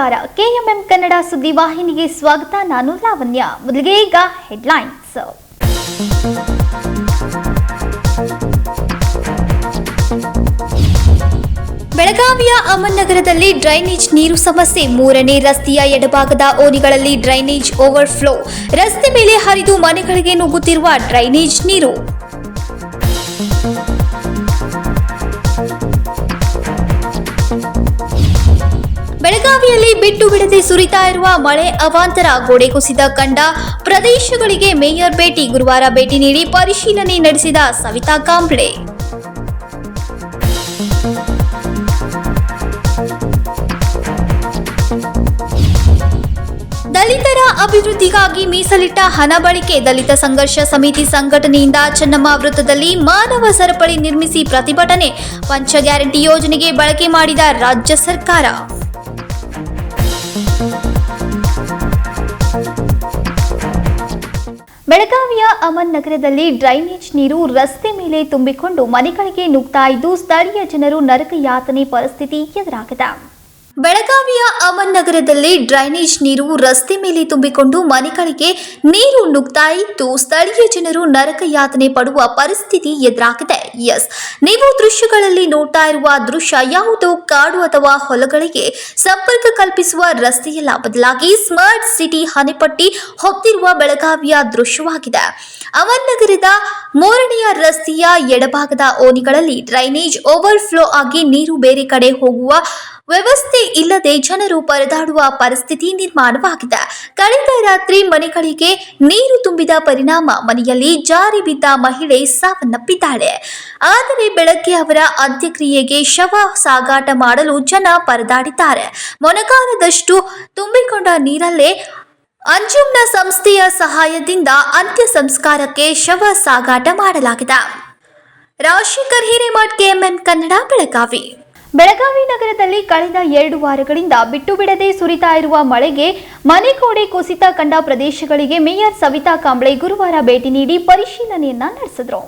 ನಮಸ್ಕಾರ ಕೆಎಂಎಂ ಕನ್ನಡ ಸುದ್ದಿ ವಾಹಿನಿಗೆ ಸ್ವಾಗತ. ನಾನು ಲಾವಣ್ಯ. ಮೊದಲಿಗೆ ಈಗ ಹೆಡ್ಲೈನ್ಸ್. ಬೆಳಗಾವಿಯ ಅಮನ್ ನಗರದಲ್ಲಿ ಡ್ರೈನೇಜ್ ನೀರು ಸಮಸ್ಯೆ. 3ನೇ ರಸ್ತೆಯ ಎಡಭಾಗದ ಓಣಿಗಳಲ್ಲಿ ಡ್ರೈನೇಜ್ ಓವರ್ಫ್ಲೋ. ರಸ್ತೆ ಮೇಲೆ ಹರಿದು ಮನೆಗಳಿಗೆ ನುಗ್ಗುತ್ತಿರುವ ಡ್ರೈನೇಜ್ ನೀರು. ಬೆಳಗಾವಿಯಲ್ಲಿ ಬಿಟ್ಟು ಬಿಡದೆ ಸುರಿತಾ ಇರುವ ಮಳೆ ಅವಾಂತರ. ಗೋಡೆ ಕುಸಿದ ಕಂಡ ಪ್ರದೇಶಗಳಿಗೆ ಮೇಯರ್ ಭೇಟಿ. ಗುರುವಾರ ಭೇಟಿ ನೀಡಿ ಪರಿಶೀಲನೆ ನಡೆಸಿದ ಸವಿತಾ ಕಾಂಬ್ಳೆ. ದಲಿತರ ಅಭಿವೃದ್ಧಿಗಾಗಿ ಮೀಸಲಿಟ್ಟ ಹಣ ಬಳಕೆ. ದಲಿತ ಸಂಘರ್ಷ ಸಮಿತಿ ಸಂಘಟನೆಯಿಂದ ಚೆನ್ನಮ್ಮ ವೃತ್ತದಲ್ಲಿ ಮಾನವ ಸರಪಳಿ ನಿರ್ಮಿಸಿ ಪ್ರತಿಭಟನೆ. ಪಂಚ ಗ್ಯಾರಂಟಿ ಯೋಜನೆಗೆ ಬಳಕೆ ಮಾಡಿದ ರಾಜ್ಯ ಸರ್ಕಾರ. ಬೆಳಗಾವಿಯ ಅಮನ್ ನಗರದಲ್ಲಿ ಡ್ರೈನೇಜ್ ನೀರು ರಸ್ತೆ ಮೇಲೆ ತುಂಬಿಕೊಂಡು ಮನೆಗಳಿಗೆ ನುಗ್ತಾ ಇದ್ದು ಸ್ಥಳೀಯ ಜನರು ನರಕ ಯಾತನೆ ಪರಿಸ್ಥಿತಿ ಎದುರಾಗಿದೆ. ಬೆಳಗಾವಿಯ ಅಮನ್ ನಗರದಲ್ಲಿ ಡ್ರೈನೇಜ್ ನೀರು ರಸ್ತೆ ಮೇಲೆ ತುಂಬಿಕೊಂಡು ಮನೆಗಳಿಗೆ ನೀರು ನುಗ್ತಾ ಇದ್ದು ಸ್ಥಳೀಯ ಜನರು ನರಕ ಯಾತನೆ ಪಡುವ ಪರಿಸ್ಥಿತಿ ಎದುರಾಗಿದೆ. ನೀವು ದೃಶ್ಯಗಳಲ್ಲಿ ನೋಡ್ತಾ ಇರುವ ದೃಶ್ಯ ಯಾವುದೋ ಕಾಡು ಅಥವಾ ಹೊಲಗಳಿಗೆ ಸಂಪರ್ಕ ಕಲ್ಪಿಸುವ ರಸ್ತೆಯಲ್ಲ, ಬದಲಾಗಿ ಸ್ಮಾರ್ಟ್ ಸಿಟಿ ಹಣೆಪಟ್ಟಿ ಹೊತ್ತಿರುವ ಬೆಳಗಾವಿಯ ದೃಶ್ಯವಾಗಿದೆ. ಅಮನ್ ನಗರದ 3ನೇ ರಸ್ತೆಯ ಎಡಭಾಗದ ಓಣಿಗಳಲ್ಲಿ ಡ್ರೈನೇಜ್ ಓವರ್ಫ್ಲೋ ಆಗಿ ನೀರು ಬೇರೆ ಕಡೆ ಹೋಗುವ ವ್ಯವಸ್ಥೆ ಇಲ್ಲದೆ ಜನರು ಪರದಾಡುವ ಪರಿಸ್ಥಿತಿ ನಿರ್ಮಾಣವಾಗಿದೆ. ಕಳೆದ ರಾತ್ರಿ ಮನೆಗಳಿಗೆ ನೀರು ತುಂಬಿದ ಪರಿಣಾಮ ಮನೆಯಲ್ಲಿ ಜಾರಿ ಬಿದ್ದ ಮಹಿಳೆ ಸಾವನ್ನಪ್ಪಿದ್ದಾಳೆ. ಆದರೆ ಬೆಳಗ್ಗೆ ಅವರ ಅಂತ್ಯಕ್ರಿಯೆಗೆ ಶವ ಸಾಗಾಟ ಮಾಡಲು ಜನ ಪರದಾಡಿದ್ದಾರೆ. ಮೊಣಕಾಲದಷ್ಟು ತುಂಬಿಕೊಂಡ ನೀರಲ್ಲೇ ಅಂಜುಮ್ನ ಸಂಸ್ಥೆಯ ಸಹಾಯದಿಂದ ಅಂತ್ಯ ಸಂಸ್ಕಾರಕ್ಕೆ ಶವ ಸಾಗಾಟ ಮಾಡಲಾಗಿದೆ. ರಾಜಶೇಖರ್ ಹಿರೇಮಠ್, ಕೆಎಂಎಂ ಕನ್ನಡ, ಬೆಳಗಾವಿ. ಬೆಳಗಾವಿ ನಗರದಲ್ಲಿ ಕಳೆದ 2 ವಾರಗಳಿಂದ ಬಿಟ್ಟು ಬಿಡದೆ ಸುರಿತಾ ಇರುವ ಮಳೆಗೆ ಮನೆ ಗೋಡೆ ಕುಸಿತ ಕಂಡ ಪ್ರದೇಶಗಳಿಗೆ ಮೇಯರ್ ಸವಿತಾ ಕಾಂಬ್ಳೆ ಗುರುವಾರ ಭೇಟಿ ನೀಡಿ ಪರಿಶೀಲನೆಯನ್ನ ನಡೆಸಿದರು.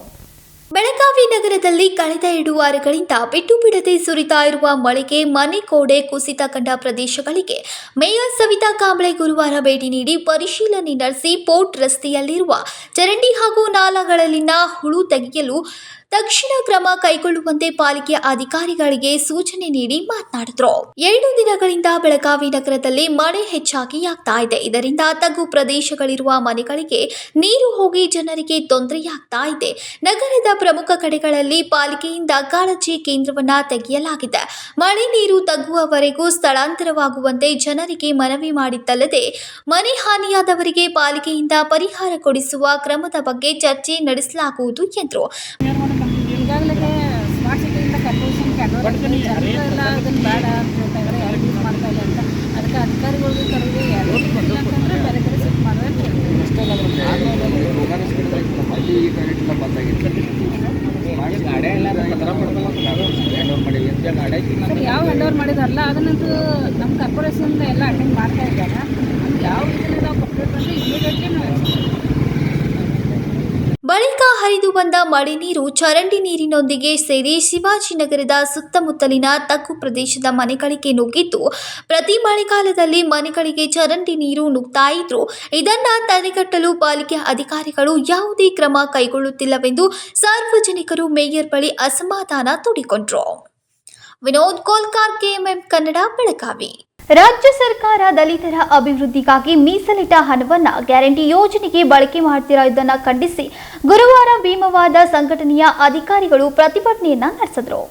ಬೆಳಗಾವಿ ನಗರದಲ್ಲಿ ಕಳೆದ 2 ವಾರಗಳಿಂದ ಬಿಟ್ಟು ಬಿಡದೆ ಸುರಿತಾ ಇರುವ ಮಳೆಗೆ ಮನೆ ಗೋಡೆ ಕುಸಿತ ಕಂಡ ಪ್ರದೇಶಗಳಿಗೆ ಮೇಯರ್ ಸವಿತಾ ಕಾಂಬ್ಳೆ ಗುರುವಾರ ಭೇಟಿ ನೀಡಿ ಪರಿಶೀಲನೆ ನಡೆಸಿ ಪೋರ್ಟ್ ರಸ್ತೆಯಲ್ಲಿರುವ ಚರಂಡಿ ಹಾಗೂ ನಾಲಾಗಳಲ್ಲಿನ ಹೂಳು ತೆಗೆಯಲು ತಕ್ಷಣ ಕ್ರಮ ಕೈಗೊಳ್ಳುವಂತೆ ಪಾಲಿಕೆ ಅಧಿಕಾರಿಗಳಿಗೆ ಸೂಚನೆ ನೀಡಿ ಮಾತನಾಡಿದರು. 2 ದಿನಗಳಿಂದ ಬೆಳಗಾವಿ ನಗರದಲ್ಲಿ ಮಳೆ ಹೆಚ್ಚಾಗಿ ಆಗ್ತಾ ಇದೆ. ಇದರಿಂದ ತಗ್ಗು ಪ್ರದೇಶಗಳಿರುವ ಮನೆಗಳಿಗೆ ನೀರು ಹೋಗಿ ಜನರಿಗೆ ತೊಂದರೆಯಾಗ್ತಾ ಇದೆ. ನಗರದ ಪ್ರಮುಖ ಕಡೆಗಳಲ್ಲಿ ಪಾಲಿಕೆಯಿಂದ ಕಾಳಜಿ ಕೇಂದ್ರವನ್ನ ತೆಗೆಯಲಾಗಿದೆ. ಮಳೆ ನೀರು ತಗ್ಗುವವರೆಗೂ ಸ್ಥಳಾಂತರವಾಗುವಂತೆ ಜನರಿಗೆ ಮನವಿ ಮಾಡಿದ್ದಲ್ಲದೆ ಮನೆ ಹಾನಿಯಾದವರಿಗೆ ಪಾಲಿಕೆಯಿಂದ ಪರಿಹಾರ ಕೊಡಿಸುವ ಕ್ರಮದ ಬಗ್ಗೆ ಚರ್ಚೆ ನಡೆಸಲಾಗುವುದು ಎಂದರು. ಈಗಾಗಲೇ ಸ್ಮಾರ್ಟ್ ಸಿಟಿಯಿಂದ ಕಾರ್ಪೊರೇಷನ್ ಎಲ್ಲ ಅದನ್ನು ಬೇಡ ಅಂತ ಹೇಳ್ತಾ ಇದ್ದಾರೆ. ಯಾರು ಯೂಸ್ ಮಾಡ್ತಾ ಇಲ್ಲ ಅಂತ ಅದಕ್ಕೆ ಅಧಿಕಾರಿಗಳಿಗೆ ಕರೆದು ಯಾರು ಅಂತಂದರೆ ಬೇರೆ ಕಡೆ ಸೆಟ್ ಮಾಡೋದು ಯಾವ ಹ್ಯಾಂಡ್ ಓವರ್ ಮಾಡಿದಾರಲ್ಲ ಅದನ್ನಂತೂ ನಮ್ಮ ಕಾರ್ಪೊರೇಷನ್ ಎಲ್ಲ ಅಟೆಂಡ್ ಮಾಡ್ತಾ ಇದ್ದಾರೆ. ಅದು ಯಾವ ರೀತಿಯಲ್ಲಿ ನಾವು ಕಂಪ್ಲೀಟ್ ಅಂದರೆ ಇಮಿಡಿಯೇಟ್ಲಿ ನಾವು ಬಳಿಕ ಹರಿದು ಬಂದ ಮಳೆ ನೀರು ಚರಂಡಿ ನೀರಿನೊಂದಿಗೆ ಸೇರಿ ಶಿವಾಜಿನಗರದ ಸುತ್ತಮುತ್ತಲಿನ ತಗ್ಗು ಪ್ರದೇಶದ ಮನೆಗಳಿಗೆ ನುಗ್ಗಿದ್ದು ಪ್ರತಿ ಮಳೆಗಾಲದಲ್ಲಿ ಮನೆಗಳಿಗೆ ಚರಂಡಿ ನೀರು ನುಗ್ತಾ ಇದ್ರು. ಇದನ್ನ ತಡೆಗಟ್ಟಲು ಪಾಲಿಕೆ ಅಧಿಕಾರಿಗಳು ಯಾವುದೇ ಕ್ರಮ ಕೈಗೊಳ್ಳುತ್ತಿಲ್ಲವೆಂದು ಸಾರ್ವಜನಿಕರು ಮೇಯರ್ ಬಳಿ ಅಸಮಾಧಾನ ತೋಡಿಕೊಂಡ್ರು. ವಿನೋದ್ ಕೋಲ್ಕಾರ್, ಕೆಎಂಎಂ ಕನ್ನಡ, ಬೆಳಗಾವಿ. ರಾಜ್ಯ ಸರ್ಕಾರ ದಲಿತರ ಅಭಿವೃದ್ಧಿಗಾಗಿ ಮೀಸಲಿಟ್ಟ ಹಣವನ್ನ ಗ್ಯಾರಂಟಿ ಯೋಜನೆಗೆ ಬಳಕೆ ಮಾಡುತ್ತಿರುವುದನ್ನು ಖಂಡಿಸಿ ಗುರುವಾರ ಭೀಮವಾದ ಸಂಘಟನೆಯ ಅಧಿಕಾರಿಗಳು ಪ್ರತಿಭಟನೆಯನ್ನ ನಡೆಸಿದರು.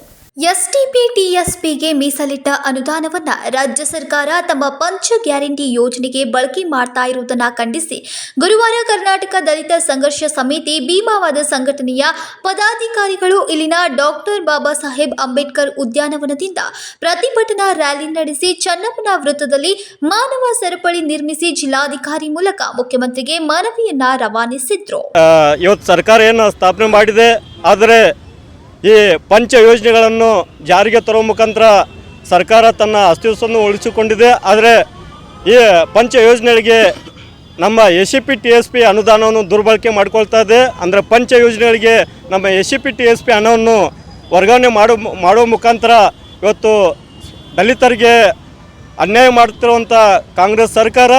ಎಸ್ಟಿಪಿ ಟಿಎಸ್ಪಿಗೆ ಮೀಸಲಿಟ್ಟ ಅನುದಾನವನ್ನ ರಾಜ್ಯ ಸರ್ಕಾರ ತಮ್ಮ ಪಂಚ ಗ್ಯಾರಂಟಿ ಯೋಜನೆಗೆ ಬಳಕೆ ಮಾಡ್ತಾ ಇರುವುದನ್ನು ಖಂಡಿಸಿ ಗುರುವಾರ ಕರ್ನಾಟಕ ದಲಿತ ಸಂಘರ್ಷ ಸಮಿತಿ ಭೀಮವಾದ ಸಂಘಟನೆಯ ಪದಾಧಿಕಾರಿಗಳು ಇಲ್ಲಿನ ಡಾಕ್ಟರ್ ಬಾಬಾ ಸಾಹೇಬ್ ಅಂಬೇಡ್ಕರ್ ಉದ್ಯಾನವನದಿಂದ ಪ್ರತಿಭಟನಾ ರ್ಯಾಲಿ ನಡೆಸಿ ಚೆನ್ನಮ್ಮನ ವೃತ್ತದಲ್ಲಿ ಮಾನವ ಸರಪಳಿ ನಿರ್ಮಿಸಿ ಜಿಲ್ಲಾಧಿಕಾರಿ ಮೂಲಕ ಮುಖ್ಯಮಂತ್ರಿಗೆ ಮನವಿಯನ್ನ ರವಾನಿಸಿದ್ರು. ಇವತ್ತು ಸರ್ಕಾರ ಏನು ಸ್ಥಾಪನೆ ಮಾಡಿದೆ, ಆದರೆ ಈ ಪಂಚ ಯೋಜನೆಗಳನ್ನು ಜಾರಿಗೆ ತರುವ ಮುಖಾಂತರ ಸರ್ಕಾರ ತನ್ನ ಅಸ್ತಿತ್ವವನ್ನು ಉಳಿಸಿಕೊಂಡಿದೆ. ಆದರೆ ಈ ಪಂಚ ಯೋಜನೆಗಳಿಗೆ ನಮ್ಮ SCP TSP ಅನುದಾನವನ್ನು ದುರ್ಬಳಕೆ ಮಾಡಿಕೊಳ್ತಾ ಇದೆ. ಅಂದರೆ ಪಂಚ ಯೋಜನೆಗಳಿಗೆ ನಮ್ಮ SCP TSP ಹಣವನ್ನು ವರ್ಗಾವಣೆ ಮಾಡುವ ಮುಖಾಂತರ ಇವತ್ತು ದಲಿತರಿಗೆ ಅನ್ಯಾಯ ಮಾಡುತ್ತಿರುವಂಥ ಕಾಂಗ್ರೆಸ್ ಸರ್ಕಾರ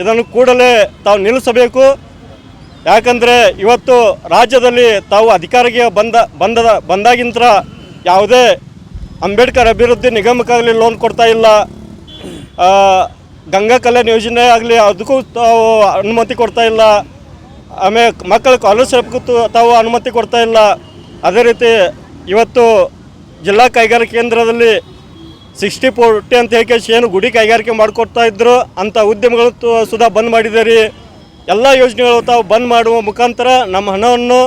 ಇದನ್ನು ಕೂಡಲೇ ತಾವು ನಿಲ್ಲಿಸಬೇಕು. ಯಾಕಂದರೆ ಇವತ್ತು ರಾಜ್ಯದಲ್ಲಿ ತಾವು ಅಧಿಕಾರಿಗೆ ಬಂದಾಗಿಂತ ಯಾವುದೇ ಅಂಬೇಡ್ಕರ್ ಅಭಿವೃದ್ಧಿ ನಿಗಮಕ್ಕಾಗಲಿ ಲೋನ್ ಕೊಡ್ತಾ ಇಲ್ಲ, ಗಂಗಾ ಕಲ್ಯಾಣ ಯೋಜನೆ ಆಗಲಿ ಅದಕ್ಕೂ ತಾವು ಅನುಮತಿ ಕೊಡ್ತಾ ಇಲ್ಲ, ಆಮೇಲೆ ಮಕ್ಕಳ ಸ್ಕಾಲರ್ಶಿಪ್ಗೂ ತಾವು ಅನುಮತಿ ಕೊಡ್ತಾ ಇಲ್ಲ. ಅದೇ ರೀತಿ ಇವತ್ತು ಜಿಲ್ಲಾ ಕೈಗಾರಿಕೆ ಕೇಂದ್ರದಲ್ಲಿ 60-40 ಅಂತ ಹೇಳಿ ಏನು ಗುಡಿ ಕೈಗಾರಿಕೆ ಮಾಡಿಕೊಡ್ತಾ ಇದ್ದರು ಅಂಥ ಉದ್ಯಮಗಳು ಸುಧಾ ಬಂದ್ ಮಾಡಿದ್ದಾರೆ. ಎಲ್ಲ ಯೋಜನೆಗಳು ತಾವು ಬಂದ್ ಮಾಡುವ ಮುಖಾಂತರ ನಮ್ಮ ಹಣವನ್ನು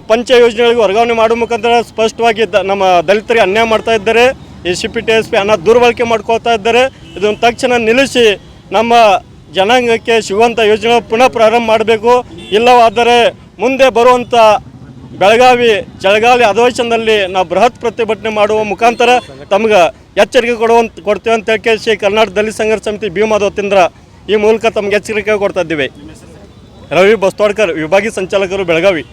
ಪಂಚ ಯೋಜನೆಗಳಿಗೆ ವರ್ಗಾವಣೆ ಮಾಡುವ ಮುಖಾಂತರ ಸ್ಪಷ್ಟವಾಗಿ ನಮ್ಮ ದಲಿತರಿಗೆ ಅನ್ಯಾಯ ಮಾಡ್ತಾ ಇದ್ದಾರೆ. SCP TSP ಹಣ ದುರ್ಬಳಕೆ ಮಾಡ್ಕೊಳ್ತಾ ಇದ್ದಾರೆ. ಇದನ್ನು ತಕ್ಷಣ ನಿಲ್ಲಿಸಿ ನಮ್ಮ ಜನಾಂಗಕ್ಕೆ ಸಿಗುವಂಥ ಯೋಜನೆ ಪುನಃ ಪ್ರಾರಂಭ ಮಾಡಬೇಕು. ಇಲ್ಲವಾದರೆ ಮುಂದೆ ಬರುವಂಥ ಬೆಳಗಾವಿ ಚಳಿಗಾಲ ಅಧಿವೇಶನದಲ್ಲಿ ನಾವು ಬೃಹತ್ ಪ್ರತಿಭಟನೆ ಮಾಡುವ ಮುಖಾಂತರ ತಮ್ಗೆ ಎಚ್ಚರಿಕೆ ಕೊಡ್ತೇವೆ ಅಂತ ಹೇಳಿ ಕರ್ನಾಟಕ ದಲಿತ ಸಂಘರ್ಷ ಸಮಿತಿ ಭೀಮದ ವತಿಯಿಂದ ಈ ಮೂಲಕ ತಮ್ಗೆ ಎಚ್ಚರಿಕೆ ಕೊಡ್ತಾ ಇದ್ದೀವಿ. ರವಿ ಬಸ್ತವಾಡ್ಕರ್, ವಿಭಾಗೀಯ ಸಂಚಾಲಕರು, ಬೆಳಗಾವಿ.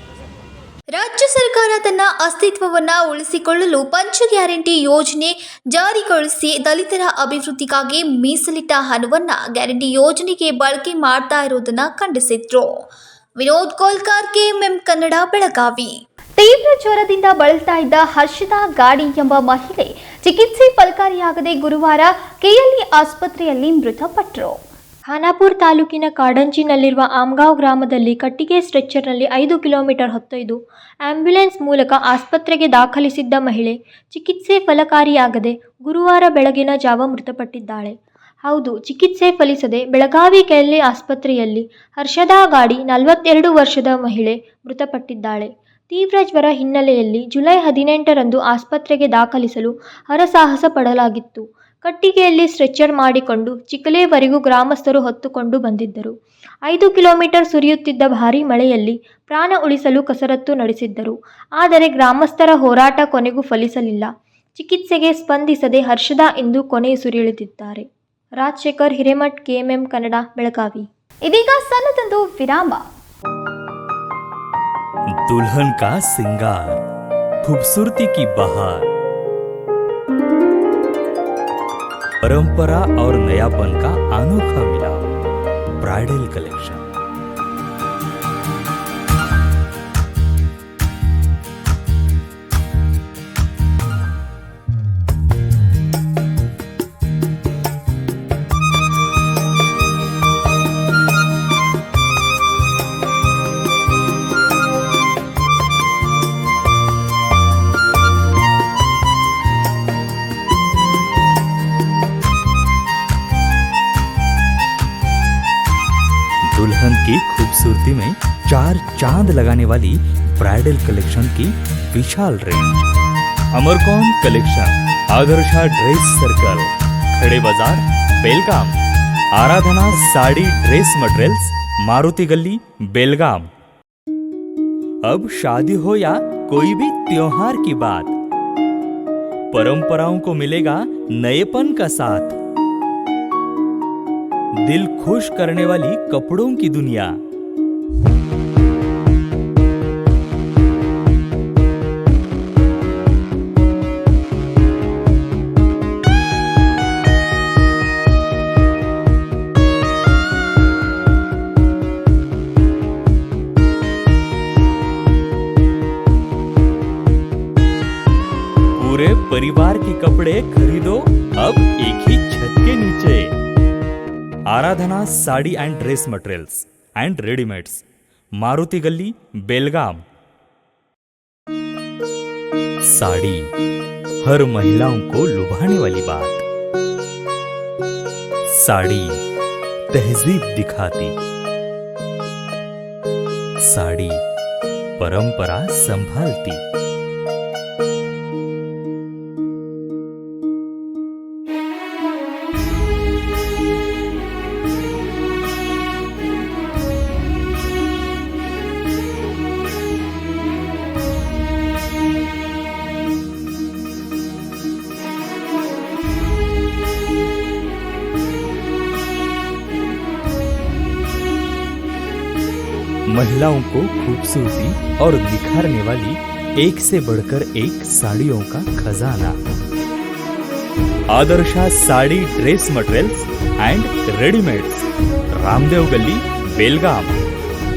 ರಾಜ್ಯ ಸರ್ಕಾರ ತನ್ನ ಅಸ್ತಿತ್ವವನ್ನು ಉಳಿಸಿಕೊಳ್ಳಲು ಪಂಚ ಗ್ಯಾರಂಟಿ ಯೋಜನೆ ಜಾರಿಗೊಳಿಸಿ ದಲಿತರ ಅಭಿವೃದ್ಧಿಗಾಗಿ ಮೀಸಲಿಟ್ಟ ಹಣವನ್ನು ಗ್ಯಾರಂಟಿ ಯೋಜನೆಗೆ ಬಳಕೆ ಮಾಡ್ತಾ ಇರುವುದನ್ನು ಖಂಡಿಸಿದ್ರು. ವಿನೋದ್ ಕೋಲ್ಕಾರ್, KMM ಕನ್ನಡ, ಬೆಳಗಾವಿ. ತೀವ್ರ ಜ್ವರದಿಂದ ಬಳಲ್ತಾ ಇದ್ದ ಹರ್ಷಿತಾ ಗಾಡಿ ಎಂಬ ಮಹಿಳೆ ಚಿಕಿತ್ಸೆ ಫಲಕಾರಿಯಾಗದೆ ಗುರುವಾರ KLE ಆಸ್ಪತ್ರೆಯಲ್ಲಿ ಮೃತಪಟ್ಟರು. ಖಾನಾಪುರ ತಾಲೂಕಿನ ಕಾಡಂಚಿನಲ್ಲಿರುವ ಆಮ್ಗಾಂವ್ ಗ್ರಾಮದಲ್ಲಿ ಕಟ್ಟಿಗೆ ಸ್ಟ್ರೆಚ್ಚರ್ನಲ್ಲಿ 5 ಕಿಲೋಮೀಟರ್ ಹೊತ್ತೊಯ್ದು ಆಂಬ್ಯುಲೆನ್ಸ್ ಮೂಲಕ ಆಸ್ಪತ್ರೆಗೆ ದಾಖಲಿಸಿದ್ದ ಮಹಿಳೆ ಚಿಕಿತ್ಸೆ ಫಲಕಾರಿಯಾಗದೆ ಗುರುವಾರ ಬೆಳಗಿನ ಜಾವ ಮೃತಪಟ್ಟಿದ್ದಾಳೆ. ಹೌದು, ಚಿಕಿತ್ಸೆ ಫಲಿಸದೆ ಬೆಳಗಾವಿ KLE ಆಸ್ಪತ್ರೆಯಲ್ಲಿ ಹರ್ಷದಾ ಗಾಡಿ 42 ವರ್ಷದ ಮಹಿಳೆ ಮೃತಪಟ್ಟಿದ್ದಾಳೆ. ತೀವ್ರ ಜ್ವರ ಹಿನ್ನೆಲೆಯಲ್ಲಿ ಜುಲೈ 18ರಂದು ಆಸ್ಪತ್ರೆಗೆ ದಾಖಲಿಸಲು ಹರಸಾಹಸ ಪಡಲಾಗಿತ್ತು. ಕಟ್ಟಿಗೆಯಲ್ಲಿ ಸ್ಟ್ರೆಚ್ಚರ್ ಮಾಡಿಕೊಂಡು ಚಿಕ್ಕಲೇವರೆಗೂ ಗ್ರಾಮಸ್ಥರು ಹೊತ್ತುಕೊಂಡು ಬಂದಿದ್ದರು. 5 ಕಿಲೋಮೀಟರ್ ಸುರಿಯುತ್ತಿದ್ದ ಭಾರೀ ಮಳೆಯಲ್ಲಿ ಪ್ರಾಣ ಉಳಿಸಲು ಕಸರತ್ತು ನಡೆಸಿದ್ದರು. ಆದರೆ ಗ್ರಾಮಸ್ಥರ ಹೋರಾಟ ಕೊನೆಗೂ ಫಲಿಸಲಿಲ್ಲ. ಚಿಕಿತ್ಸೆಗೆ ಸ್ಪಂದಿಸದೆ ಹರ್ಷದಾ ಇಂದು ಕೊನೆಯುಸಿರೆಳೆದಿದ್ದಾರೆ. ರಾಜಶೇಖರ್ ಹಿರೇಮಠ್, KMM ಕನ್ನಡ, ಬೆಳಗಾವಿ. ಇದೀಗ ಸಣ್ಣದೊಂದು ವಿರಾಮ. दुल्हन का सिंगार, खूबसूरती की बहार, परंपरा और नयापन का अनोखा मिलाप, ब्राइडल कलेक्शन। दुल्हन की खूबसूरती में 4 चांद लगाने वाली ब्राइडल कलेक्शन की विशाल रेंज। अमरकॉन collection, Adarsha dress circle, Khade Bazar, Belgaum. Aradhana sari dress materials, Maruti Galli, Belgaum. अब शादी हो या कोई भी त्योहार की बात, परंपराओं को मिलेगा नएपन का साथ। दिल खुश करने वाली कपड़ों की दुनिया। पूरे परिवार के कपड़े खरीदो अब एक ही छत के नीचे। Aradhana sari and dress materials and readymades, Maruti Galli, Belgaum. Sari हर महिलाओं को लुभाने वाली बात। साड़ी तहजीब दिखाती, साड़ी परंपरा संभालती। महिलाओं को खूबसूरती और निखारने वाली एक से बढ़कर एक साड़ियों का खजाना। Adarsh sari dress materials and readymades, Ramdev Galli Belgaum.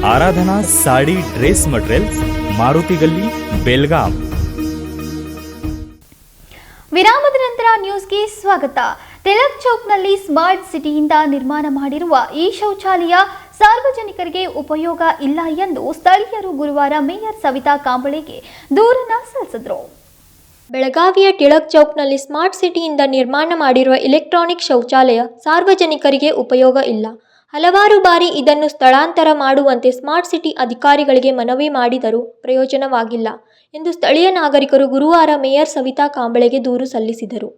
Aradhana sari dress materials, Maruti Galli Belgaum. ವಿರಾಮದ ನಂತರ ನ್ಯೂಸ್ಗೆ ಸ್ವಾಗತ. ತಿಲಕ್ ಚೌಕ್ನಲ್ಲಿ ಸ್ಮಾರ್ಟ್ ಸಿಟಿಯಿಂದ ನಿರ್ಮಾಣ ಮಾಡಿರುವ ಈ ಶೌಚಾಲಯ ಸಾರ್ವಜನಿಕರಿಗೆ ಉಪಯೋಗ ಇಲ್ಲ ಎಂದು ಸ್ಥಳೀಯರು ಗುರುವಾರ ಮೇಯರ್ ಸವಿತಾ ಕಾಂಬಳೆಗೆ ದೂರನ್ನು ಸಲ್ಲಿಸಿದರು. ಬೆಳಗಾವಿಯ ಟಿಳಕ್ ಚೌಕ್ನಲ್ಲಿ ಸ್ಮಾರ್ಟ್ ಸಿಟಿಯಿಂದ ನಿರ್ಮಾಣ ಮಾಡಿರುವ ಇಲೆಕ್ಟ್ರಾನಿಕ್ ಶೌಚಾಲಯ ಸಾರ್ವಜನಿಕರಿಗೆ ಉಪಯೋಗ ಇಲ್ಲ. ಹಲವಾರು ಬಾರಿ ಇದನ್ನು ಸ್ಥಳಾಂತರ ಮಾಡುವಂತೆ ಸ್ಮಾರ್ಟ್ ಸಿಟಿ ಅಧಿಕಾರಿಗಳಿಗೆ ಮನವಿ ಮಾಡಿದರೂ ಪ್ರಯೋಜನವಾಗಿಲ್ಲ ಎಂದು ಸ್ಥಳೀಯ ನಾಗರಿಕರು ಗುರುವಾರ ಮೇಯರ್ ಸವಿತಾ ಕಾಂಬಳೆಗೆ ದೂರು ಸಲ್ಲಿಸಿದರು.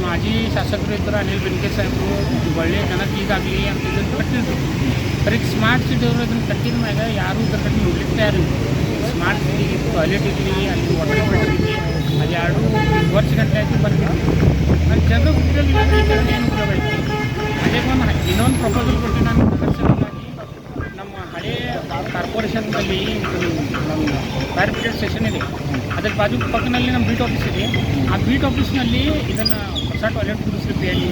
ಮಾಜಿ ಶಾಸಕರು ಇದ್ದರು, ಅನಿಲ್ ಬೆನ್ಕೆ ಸಾಹೇಬರು ಒಳ್ಳೆಯ ಜನಕ್ಕೆ ಈಗಾಗಲಿ ಅಂತ ಇದನ್ನು ಕಟ್ಟಿದ್ರು. ಬರೀ ಸ್ಮಾರ್ಟ್ ಸಿಟಿ ಅವರು ಇದನ್ನು ಕಟ್ಟಿದ ಮ್ಯಾಗ ಯಾರೂ ಇದ್ರ ಕಟ್ಟಿ ನೋಡ್ಲಿಕ್ಕೆ ತಯಾರು. ಸ್ಮಾರ್ಟ್ ಸಿಟಿ ಟಾಯ್ಲೆಟ್ ಇರಲಿ, ಅಲ್ಲಿ ವಾಟರ್ ಫಿಲ್ಟರ್ ಇರಲಿ, ಅದು ಎರಡು ವರ್ಷ ಗಂಟೆ ಆಯಿತು ಬರ್ತೀವಿ. ನಾನು ಜನರು ಉಪಯೋಗ ಇಲ್ಲ, ಈ ಥರ ಏನು ಉಪಯೋಗ ಐತಿ. ಅದೇ ಒಂದು ಇನ್ನೊಂದು ಪ್ರಪೋಸಲ್ ಕೊಟ್ಟು ನಾನು ಪ್ರದರ್ಶನವಾಗಿ ನಮ್ಮ ಹಳೇ ಕಾರ್ಪೊರೇಷನ್ನಲ್ಲಿ ನಮ್ಮ ಫೈರ್ ಬ್ರಿಗೇಡ್ ಸ್ಟೇಷನ್ ಇದೆ, ಅದಕ್ಕೆ ಬಾಜು ಪಕ್ಕದಲ್ಲಿ ನಮ್ಮ ಬೀಟ್ ಆಫೀಸ್ ಇದೆ. ಆ ಬೀಟ್ ಆಫೀಸ್ನಲ್ಲಿ ಇದನ್ನು ಹೊಸ ಟಾಯ್ಲೆಟ್ ಕುಡಿಸ್ಲಿಕ್ಕೆ ಹೇಳಿ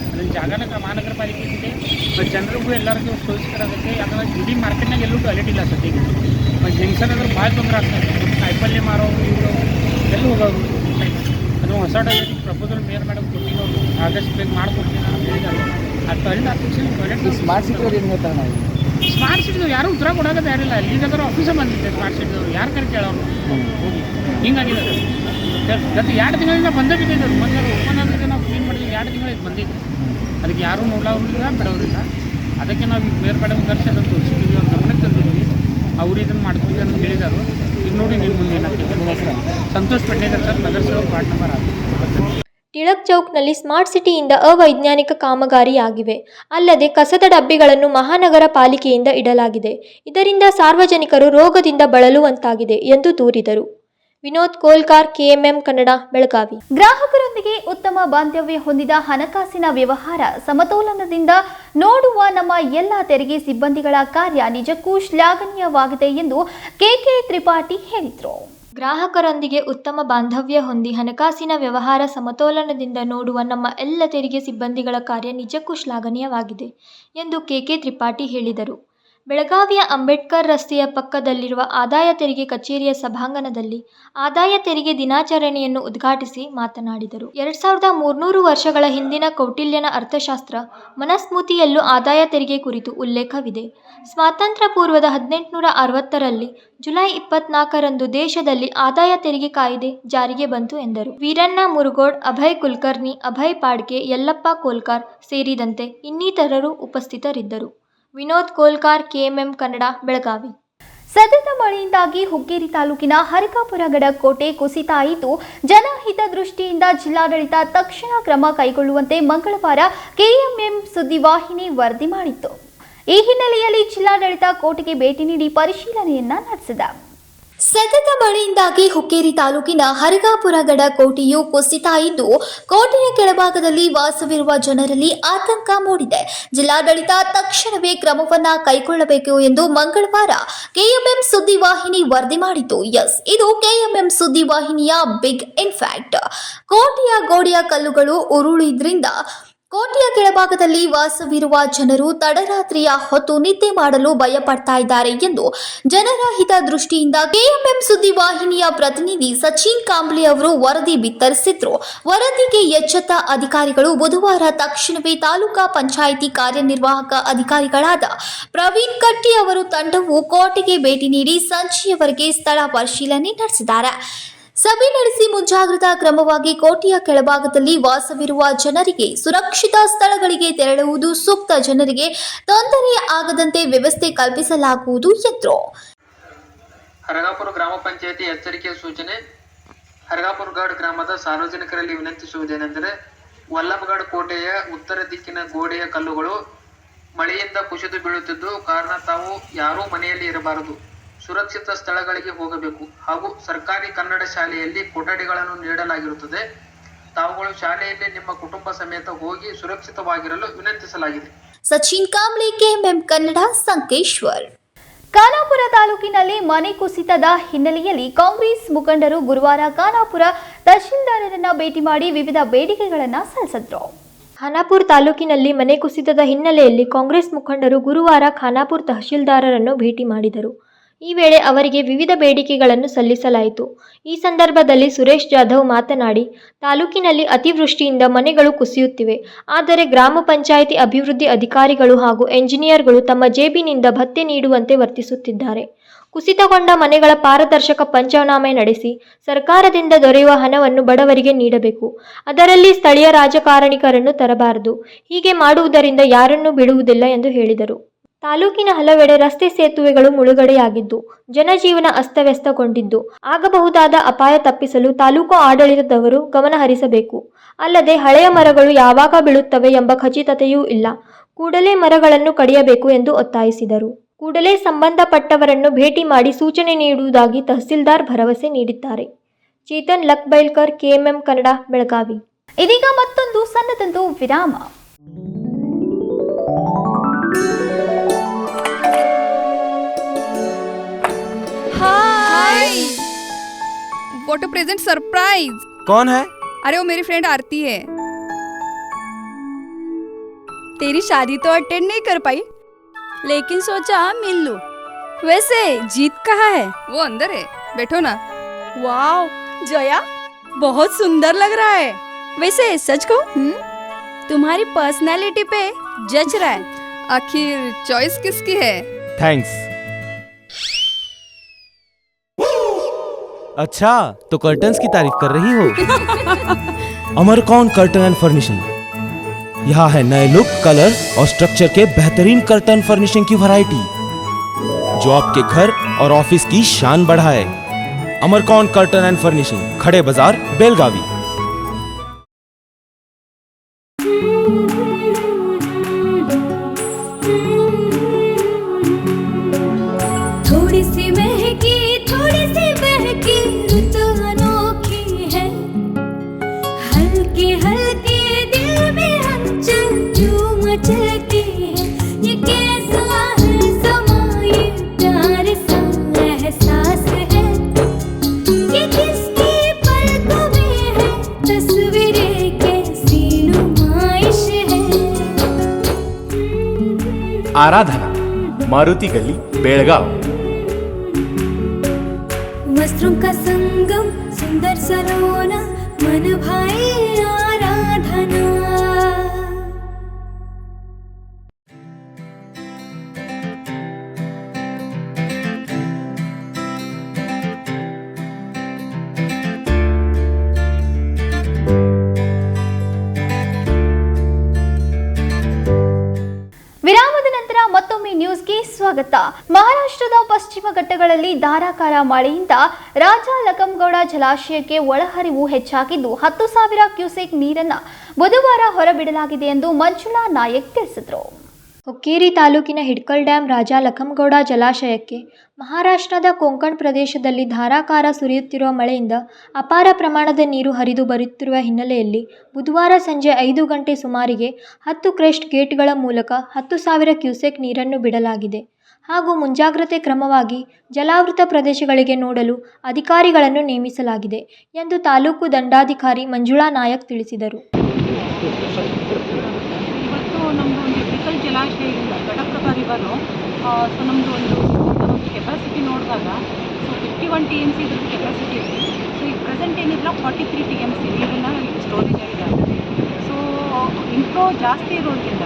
ಅದನ್ನು ಜಾಗನ ಮಹಾನಗರ ಪಾಲಿಕೆ ಇದೆ. ಮತ್ತು ಜನರಿಗೂ ಎಲ್ಲರಿಗೂ ಸೋಸ್ಕರ ಆಗುತ್ತೆ. ಯಾಕಂದರೆ ಇಡೀ ಮಾರ್ಕೆಟ್ನಾಗ ಎಲ್ಲೂ ಟಾಯ್ಲೆಟ್ ಇಲ್ಲ ಸದ್ಯಕ್ಕೆ. ಮತ್ತು ಜಂಕ್ಷನ್ ಅಂದ್ರೆ ಭಾಳ ತೊಂದರೆ ಆಗ್ತದೆ. ಕಾಯಿಪಲ್ಯ ಮಾರೋರು ಇವರು ಎಲ್ಲಿ ಹೋಗೋರು. ಅದು ಹೊಸ ಟಾಯ್ಲೆಟ್ ಪ್ರಪೋಸಲ್ ಮೇಯರ್ ಮೇಡಮ್ ಕೊಟ್ಟಿದ್ದು ಆಗಸ್ಟ್ ಬೇಗ ಮಾಡಿಕೊಡ್ತೀನಿ ನಾನು ಹೇಳಿದ್ದಾರೆ. ಆ ಟಾಯ್ಲೆಟ್ ಆಫೀಸಲ್ಲಿ ಟಾಯ್ಲೆಟ್ ಸ್ಮಾರ್ಟ್ ಸಿಟಿ ಅವ್ರು ಏನು ಹೇಳ್ತಾರೆ ನಾವು ಸ್ಮಾರ್ಟ್ ಸಿಟಿದವ್ರು ಯಾರು ಉತ್ತರ ಕೊಡೋದು ಯಾರಿಲ್ಲ. ಇಲ್ಲಿಗಾದ್ರೂ ಆಫೀಸೇ ಬಂದಿದೆ ಸ್ಮಾರ್ಟ್ ಸಿಟಿದವ್ರು, ಯಾರು ಕರೆ ಕೇಳೋರು ಹೋಗಿ ಹಿಂಗಾಗಿದೆ. ಗತ 2 ತಿಂಗಳಿಂದ ಬಂದೇ ಬಿದ್ದಿದ್ದರು. ಮೊನ್ನೆ ಓಪನ್ ಆಗಿದೆ, ನಾವು ಕ್ಲೀನ್ ಮಾಡಿದ್ವಿ. 2 ತಿಂಗಳಿಗೆ ಬಂದಿದ್ದು. ಅದಕ್ಕೆ ಯಾರೂ ನೋಡೋರಿಲ್ಲ, ಬಿಡೋರಿಲ್ಲ. ಅದಕ್ಕೆ ನಾವು ಈಗ ಮೇಯರ್ ಮೇಡಮ್ ಕರೆಸಿ ಅದನ್ನು ತೋರಿಸಿದ್ದೀವಿ, ಅವ್ರ ಗಮನಕ್ಕೆ ತಂದಿದ್ದೀವಿ. ಅವ್ರು ಇದನ್ನು ಮಾಡ್ತೀವಿ ಅಂತ ಹೇಳಿದರು. ಈಗ ನೋಡಿ ನಿಮ್ಮ ಮುಂದೆ ಏನಾಗ್ತದೆ. ಸಂತೋಷ್ ಪಟ್ನೇಕರ್ ಸರ್, ನಗರಸಭಾ ವಾರ್ಡ್ ನಂಬರ್ 6. ಟಿಳಕ್ ಚೌಕ್ನಲ್ಲಿ ಸ್ಮಾರ್ಟ್ ಸಿಟಿಯಿಂದ ಅವೈಜ್ಞಾನಿಕ ಕಾಮಗಾರಿಯಾಗಿವೆ. ಅಲ್ಲದೆ ಕಸದ ಡಬ್ಬಿಗಳನ್ನು ಮಹಾನಗರ ಪಾಲಿಕೆಯಿಂದ ಇಡಲಾಗಿದೆ. ಇದರಿಂದ ಸಾರ್ವಜನಿಕರು ರೋಗದಿಂದ ಬಳಲುವಂತಾಗಿದೆ ಎಂದು ದೂರಿದರು. ವಿನೋದ್ ಕೋಲ್ಕಾರ್, KMM ಕನ್ನಡ, ಬೆಳಗಾವಿ. ಗ್ರಾಹಕರೊಂದಿಗೆ ಉತ್ತಮ ಬಾಂಧವ್ಯ ಹೊಂದಿದ ಹಣಕಾಸಿನ ವ್ಯವಹಾರ ಸಮತೋಲನದಿಂದ ನೋಡುವ ನಮ್ಮ ಎಲ್ಲ ತೆರಿಗೆ ಸಿಬ್ಬಂದಿಗಳ ಕಾರ್ಯ ನಿಜಕ್ಕೂ ಶ್ಲಾಘನೀಯವಾಗಿದೆ ಎಂದು KK ತ್ರಿಪಾಠಿ ಹೇಳಿದರು. ಗ್ರಾಹಕರೊಂದಿಗೆ ಉತ್ತಮ ಬಾಂಧವ್ಯ ಹೊಂದಿ ಹಣಕಾಸಿನ ವ್ಯವಹಾರ ಸಮತೋಲನದಿಂದ ನೋಡುವ ನಮ್ಮ ಎಲ್ಲ ತೆರಿಗೆ ಸಿಬ್ಬಂದಿಗಳ ಕಾರ್ಯ ನಿಜಕ್ಕೂ ಶ್ಲಾಘನೀಯವಾಗಿದೆ ಎಂದು KK ತ್ರಿಪಾಠಿ ಹೇಳಿದರು. ಬೆಳಗಾವಿಯ ಅಂಬೇಡ್ಕರ್ ರಸ್ತೆಯ ಪಕ್ಕದಲ್ಲಿರುವ ಆದಾಯ ತೆರಿಗೆ ಕಚೇರಿಯ ಸಭಾಂಗಣದಲ್ಲಿ ಆದಾಯ ತೆರಿಗೆ ದಿನಾಚರಣೆಯನ್ನು ಉದ್ಘಾಟಿಸಿ ಮಾತನಾಡಿದರು. 2300 ವರ್ಷಗಳ ಹಿಂದಿನ ಕೌಟಿಲ್ಯನ ಅರ್ಥಶಾಸ್ತ್ರ ಮನುಸ್ಮೃತಿಯಲ್ಲೂ ಆದಾಯ ತೆರಿಗೆ ಕುರಿತು ಉಲ್ಲೇಖವಿದೆ. ಸ್ವಾತಂತ್ರ್ಯ ಪೂರ್ವದ 1860ರಲ್ಲಿ ಜುಲೈ 24ರಂದು ದೇಶದಲ್ಲಿ ಆದಾಯ ತೆರಿಗೆ ಕಾಯ್ದೆ ಜಾರಿಗೆ ಬಂತು ಎಂದರು. ವೀರಣ್ಣ ಮುರುಗೋಡ್, ಅಭಯ್ ಕುಲಕರ್ಣಿ, ಅಭಯ್ ಪಾಡ್ಕೆ, ಯಲ್ಲಪ್ಪ ಕೋಲ್ಕಾರ್ ಸೇರಿದಂತೆ ಇನ್ನಿತರರು ಉಪಸ್ಥಿತರಿದ್ದರು. ವಿನೋದ್ ಕೋಲ್ಕಾರ್, KMM ಕನ್ನಡ, ಬೆಳಗಾವಿ. ಸತತ ಮಳೆಯಿಂದಾಗಿ ಹುಕ್ಕೇರಿ ತಾಲೂಕಿನ ಹರಕಾಪುರಗಡ ಕೋಟೆ ಕುಸಿತ ಇದ್ದು, ಜನಹಿತ ದೃಷ್ಟಿಯಿಂದ ಜಿಲ್ಲಾಡಳಿತ ತಕ್ಷಣ ಕ್ರಮ ಕೈಗೊಳ್ಳುವಂತೆ ಮಂಗಳವಾರ KMM ಸುದ್ದಿವಾಹಿನಿ ವರದಿ ಮಾಡಿತ್ತು. ಈ ಹಿನ್ನೆಲೆಯಲ್ಲಿ ಜಿಲ್ಲಾಡಳಿತ ಕೋಟೆಗೆ ಭೇಟಿ ನೀಡಿ ಪರಿಶೀಲನೆಯನ್ನ ನಡೆಸಿದೆ. ಸತತ ಮಳೆಯಿಂದಾಗಿ ಹುಕ್ಕೇರಿ ತಾಲೂಕಿನ ಹರಗಾಪುರಗಡ ಕೋಟೆಯು ಕುಸಿತ ಇದ್ದು, ಕೋಟೆಯ ಕೆಳಭಾಗದಲ್ಲಿ ವಾಸವಿರುವ ಜನರಲ್ಲಿ ಆತಂಕ ಮೂಡಿದೆ. ಜಿಲ್ಲಾಡಳಿತ ತಕ್ಷಣವೇ ಕ್ರಮವನ್ನ ಕೈಗೊಳ್ಳಬೇಕು ಎಂದು ಮಂಗಳವಾರ KMM ಸುದ್ದಿವಾಹಿನಿ ವರದಿ ಮಾಡಿತು. ಇದು KMM ಸುದ್ದಿವಾಹಿನಿಯ ಬಿಗ್ ಇನ್ಫ್ಯಾಕ್ಟ್. ಕೋಟೆಯ ಗೋಡೆಯ ಕಲ್ಲುಗಳು ಉರುಳಿದ್ರಿಂದ ಕೋಟೆಯ ಕೆಳಭಾಗದಲ್ಲಿ ವಾಸವಿರುವ ಜನರು ತಡರಾತ್ರಿಯ ಹೊತ್ತು ನಿದ್ದೆ ಮಾಡಲು ಭಯಪಡ್ತಾ ಇದ್ದಾರೆ ಎಂದು ಜನರ ಹಿತದೃಷ್ಟಿಯಿಂದ KMM ಸುದ್ದಿವಾಹಿನಿಯ ಪ್ರತಿನಿಧಿ ಸಚಿನ್ ಕಾಂಬ್ಳೆ ಅವರು ವರದಿ ಬಿತ್ತರಿಸಿದ್ರು. ವರದಿಗೆ ಎಚ್ಚೆತ್ತ ಅಧಿಕಾರಿಗಳು ಬುಧವಾರ ತಕ್ಷಣವೇ ತಾಲೂಕಾ ಪಂಚಾಯಿತಿ ಕಾರ್ಯನಿರ್ವಾಹಕ ಅಧಿಕಾರಿಗಳಾದ ಪ್ರವೀಣ್ ಕಟ್ಟಿ ಅವರು ತಂಡವು ಕೋಟೆಗೆ ಭೇಟಿ ನೀಡಿ ಸಂಜೆಯವರೆಗೆ ಸ್ಥಳ ಪರಿಶೀಲನೆ ನಡೆಸಿದ್ದಾರೆ. ಸಭೆ ನಡೆಸಿ ಮುಂಜಾಗ್ರತಾ ಕ್ರಮವಾಗಿ ಕೋಟೆಯ ಕೆಳಭಾಗದಲ್ಲಿ ವಾಸವಿರುವ ಜನರಿಗೆ ಸುರಕ್ಷಿತ ಸ್ಥಳಗಳಿಗೆ ತೆರಳುವುದು ಸೂಕ್ತ, ಜನರಿಗೆ ತೊಂದರೆ ಆಗದಂತೆ ವ್ಯವಸ್ಥೆ ಕಲ್ಪಿಸಲಾಗುವುದು ಎಂದರು. ಹರಗಾಪುರ ಗ್ರಾಮ ಪಂಚಾಯಿತಿ ಎಚ್ಚರಿಕೆಯ ಸೂಚನೆ. ಹರಗಾಪುರಗಡ್ ಗ್ರಾಮದ ಸಾರ್ವಜನಿಕರಲ್ಲಿ ವಿನಂತಿಸುವುದೇನೆಂದರೆ, ವಲ್ಲಭಗಡ್ ಕೋಟೆಯ ಉತ್ತರ ದಿಕ್ಕಿನ ಗೋಡೆಯ ಕಲ್ಲುಗಳು ಮಳೆಯಿಂದ ಕುಸಿದು ಬೀಳುತ್ತಿದ್ದು ಕಾರಣ ತಾವು ಯಾರೂ ಮನೆಯಲ್ಲಿ ಇರಬಾರದು, ಸುರಕ್ಷಿತ ಸ್ಥಳಗಳಿಗೆ ಹೋಗಬೇಕು ಹಾಗೂ ಸರ್ಕಾರಿ ಕನ್ನಡ ಶಾಲೆಯಲ್ಲಿ ಕೊಠಡಿಗಳನ್ನು ನೀಡಲಾಗಿರುತ್ತದೆ. ತಾವುಗಳು ಶಾಲೆಯಲ್ಲಿ ನಿಮ್ಮ ಕುಟುಂಬ ಸಮೇತ ಹೋಗಿ ಸುರಕ್ಷಿತವಾಗಿರಲು ವಿನಂತಿಸಲಾಗಿದೆ. ಸಚಿನ್ ಕಾಂಬ್ಳೆ, KMM ಕನ್ನಡ, ಸಂಕೇಶ್ವರ್. ಖಾನಾಪುರ ತಾಲೂಕಿನಲ್ಲಿ ಮನೆ ಕುಸಿತದ ಹಿನ್ನೆಲೆಯಲ್ಲಿ ಕಾಂಗ್ರೆಸ್ ಮುಖಂಡರು ಗುರುವಾರ ಖಾನಾಪುರ ತಹಶೀಲ್ದಾರರನ್ನ ಭೇಟಿ ಮಾಡಿ ವಿವಿಧ ಬೇಡಿಕೆಗಳನ್ನು ಸಲ್ಲಿಸಿದ್ರು. ಖಾನಾಪುರ ತಾಲೂಕಿನಲ್ಲಿ ಮನೆ ಕುಸಿತದ ಹಿನ್ನೆಲೆಯಲ್ಲಿ ಕಾಂಗ್ರೆಸ್ ಮುಖಂಡರು ಗುರುವಾರ ಖಾನಾಪುರ ತಹಶೀಲ್ದಾರರನ್ನು ಭೇಟಿ ಮಾಡಿದರು. ಈ ವೇಳೆ ಅವರಿಗೆ ವಿವಿಧ ಬೇಡಿಕೆಗಳನ್ನು ಸಲ್ಲಿಸಲಾಯಿತು. ಈ ಸಂದರ್ಭದಲ್ಲಿ ಸುರೇಶ್ ಜಾಧವ್ ಮಾತನಾಡಿ, ತಾಲೂಕಿನಲ್ಲಿ ಅತಿವೃಷ್ಟಿಯಿಂದ ಮನೆಗಳು ಕುಸಿಯುತ್ತಿವೆ. ಆದರೆ ಗ್ರಾಮ ಪಂಚಾಯಿತಿ ಅಭಿವೃದ್ಧಿ ಅಧಿಕಾರಿಗಳು ಹಾಗೂ ಎಂಜಿನಿಯರ್ಗಳು ತಮ್ಮ ಜೇಬಿನಿಂದ ಭತ್ಯೆ ನೀಡುವಂತೆ ವರ್ತಿಸುತ್ತಿದ್ದಾರೆ. ಕುಸಿತಗೊಂಡ ಮನೆಗಳ ಪಾರದರ್ಶಕ ಪಂಚನಾಮೆ ನಡೆಸಿ ಸರ್ಕಾರದಿಂದ ದೊರೆಯುವ ಹಣವನ್ನು ಬಡವರಿಗೆ ನೀಡಬೇಕು. ಅದರಲ್ಲಿ ಸ್ಥಳೀಯ ರಾಜಕಾರಣಿಕರನ್ನು ತರಬಾರದು. ಹೀಗೆ ಮಾಡುವುದರಿಂದ ಯಾರನ್ನೂ ಬಿಡುವುದಿಲ್ಲ ಎಂದು ಹೇಳಿದರು. ತಾಲೂಕಿನ ಹಲವೆಡೆ ರಸ್ತೆ ಸೇತುವೆಗಳು ಮುಳುಗಡೆಯಾಗಿದ್ದು ಜನಜೀವನ ಅಸ್ತವ್ಯಸ್ತಗೊಂಡಿದ್ದು ಆಗಬಹುದಾದ ಅಪಾಯ ತಪ್ಪಿಸಲು ತಾಲೂಕು ಆಡಳಿತದವರು ಗಮನ ಹರಿಸಬೇಕು. ಅಲ್ಲದೆ ಹಳೆಯ ಮರಗಳು ಯಾವಾಗ ಬೀಳುತ್ತವೆ ಎಂಬ ಖಚಿತತೆಯೂ ಇಲ್ಲ. ಕೂಡಲೇ ಮರಗಳನ್ನು ಕಡಿಯಬೇಕು ಎಂದು ಒತ್ತಾಯಿಸಿದರು. ಕೂಡಲೇ ಸಂಬಂಧಪಟ್ಟವರನ್ನು ಭೇಟಿ ಮಾಡಿ ಸೂಚನೆ ನೀಡುವುದಾಗಿ ತಹಸೀಲ್ದಾರ್ ಭರವಸೆ ನೀಡಿದ್ದಾರೆ. ಚೇತನ್ ಲಕ್ಬೈಲ್ಕರ್, KMM ಕನ್ನಡ, ಬೆಳಗಾವಿ. ಇದೀಗ ಮತ್ತೊಂದು ಸಣ್ಣದೊಂದು ವಿರಾಮ. Hi what a present surprise. कौन है? अरे वो मेरी फ्रेंड आरती है। तेरी शादी तो अटेंड नहीं कर पाई, लेकिन सोचा मिल लूं। वैसे जीत कहाँ है? वो अंदर है, बैठो ना। वाओ जया, बहुत सुंदर लग रहा है। वैसे सच कहूं, तुम्हारी पर्सनालिटी पे जज रहा है। आखिर चॉइस किसकी है? थैंक्स। अच्छा तो कर्टन्स की तारीफ कर रही हो? अमरकौन कर्टन एंड फर्निशिंग। यहाँ है नए लुक, कलर और स्ट्रक्चर के बेहतरीन कर्टन फर्निशिंग की वैरायटी जो आपके घर और ऑफिस की शान बढ़ाए। अमरकौन कर्टन एंड फर्निशिंग, खड़े बाजार, बेलगावी। थोड़ी सी महकी, थोड़ी सी बहकी, रुत अनोखी है। हल्के हल्के दिल में हलचल जो मचलती है। ये कैसा है समा, ये प्यार सा एहसास है। ये किसकी पलकों में है तस्वीरें, कैसी नुमाइश है। आराधना, मारुति गली, बेळगाव। वस्त्रों का संगम, सुंदर सलोना, मन भाई आराधना। ವಿರಾಮದ ನಂತರ ಮತ್ತೊಮ್ಮೆ ನ್ಯೂಸ್ಗೆ ಸ್ವಾಗತ. ಮಹಾರಾಷ್ಟ್ರದ ಪಶ್ಚಿಮ ಘಟ್ಟಗಳಲ್ಲಿ ಧಾರಾಕಾರ ಮಳೆಯಿಂದ ರಾಜ ಲಕಂಗೌಡ ಜಲಾಶಯಕ್ಕೆ ಒಳಹರಿವು ಹೆಚ್ಚಾಗಿದ್ದು 10,000 ಕ್ಯೂಸೆಕ್ ನೀರನ್ನು ಬುಧವಾರ ಹೊರಬಿಡಲಾಗಿದೆ ಎಂದು ಮಂಜುಳಾ ನಾಯಕ್ ತಿಳಿಸಿದರು. ಹುಕ್ಕೇರಿ ತಾಲೂಕಿನ ಹಿಡ್ಕಲ್ ಡ್ಯಾಂ ರಾಜ ಲಖಂಗೌಡ ಜಲಾಶಯಕ್ಕೆ ಮಹಾರಾಷ್ಟ್ರದ ಕೊಂಕಣ್ ಪ್ರದೇಶದಲ್ಲಿ ಧಾರಾಕಾರ ಸುರಿಯುತ್ತಿರುವ ಮಳೆಯಿಂದ ಅಪಾರ ಪ್ರಮಾಣದ ನೀರು ಹರಿದು ಬರುತ್ತಿರುವ ಹಿನ್ನೆಲೆಯಲ್ಲಿ ಬುಧವಾರ ಸಂಜೆ 5 ಗಂಟೆ ಸುಮಾರಿಗೆ 10 ಕ್ರೆಸ್ಟ್ ಗೇಟ್ಗಳ ಮೂಲಕ 10,000 ಕ್ಯೂಸೆಕ್ ನೀರನ್ನು ಬಿಡಲಾಗಿದೆ ಹಾಗೂ ಮುಂಜಾಗ್ರತೆ ಕ್ರಮವಾಗಿ ಜಲಾವೃತ ಪ್ರದೇಶಗಳಿಗೆ ನೋಡಲು ಅಧಿಕಾರಿಗಳನ್ನು ನೇಮಿಸಲಾಗಿದೆ ಎಂದು ತಾಲೂಕು ದಂಡಾಧಿಕಾರಿ ಮಂಜುಳಾ ನಾಯಕ್ ತಿಳಿಸಿದರು. ಜಲಾಶಯದಿಂದ ಘಟಪ್ರಭಾ ರಿವರು ಸೊ ನಮ್ಮದು ಒಂದು ಕೆಪಾಸಿಟಿ ನೋಡಿದಾಗ ಸೊ 51 TMC ಇದ್ರದ್ದು ಕೆಪಾಸಿಟಿ ಇದೆ. ಸೊ ಈಗ ಪ್ರೆಸೆಂಟ್ ಏನಿಲ್ಲ 43 TMC ನೀರನ್ನು ಸ್ಟೋರೇಜ್ ಆಗಿದೆ. ಸೊ ಇನ್ಫ್ಲೋ ಜಾಸ್ತಿ ಇರೋದ್ರಿಂದ